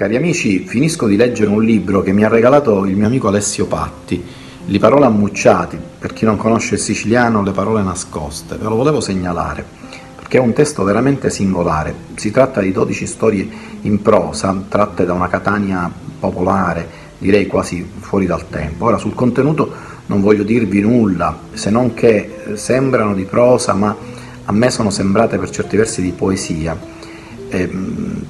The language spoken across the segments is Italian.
cari amici, finisco di leggere un libro che mi ha regalato il mio amico Alessio Patti, Li parole ammucciati, per chi non conosce il siciliano, le parole nascoste. Ve lo volevo segnalare, perché è un testo veramente singolare. Si tratta di 12 storie in prosa, tratte da una Catania popolare, direi quasi fuori dal tempo. Ora, sul contenuto non voglio dirvi nulla, se non che sembrano di prosa, ma a me sono sembrate per certi versi di poesia,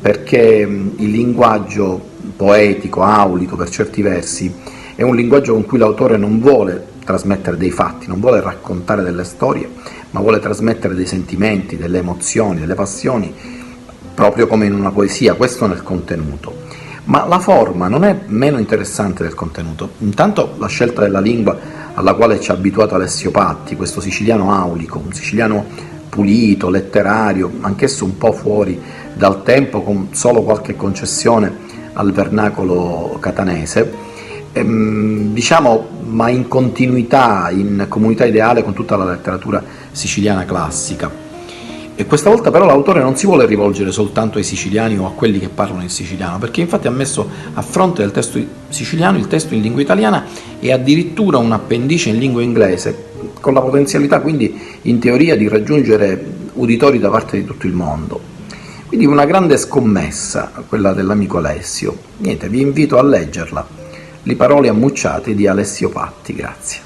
perché il linguaggio poetico, aulico per certi versi, è un linguaggio con cui l'autore non vuole trasmettere dei fatti, non vuole raccontare delle storie, ma vuole trasmettere dei sentimenti, delle emozioni, delle passioni, proprio come in una poesia, questo nel contenuto. Ma la forma non è meno interessante del contenuto. Intanto la scelta della lingua alla quale ci ha abituato Alessio Patti, questo siciliano aulico, un siciliano pulito, letterario, anch'esso un po' fuori dal tempo, con solo qualche concessione al vernacolo catanese, diciamo, ma in continuità, in comunità ideale con tutta la letteratura siciliana classica. E questa volta però l'autore non si vuole rivolgere soltanto ai siciliani o a quelli che parlano il siciliano, perché infatti ha messo a fronte del testo siciliano il testo in lingua italiana e addirittura un appendice in lingua inglese, con la potenzialità quindi in teoria di raggiungere uditori da parte di tutto il mondo. Quindi una grande scommessa, quella dell'amico Alessio. Niente, vi invito a leggerla. Li parole ammucciate di Alessio Patti, grazie.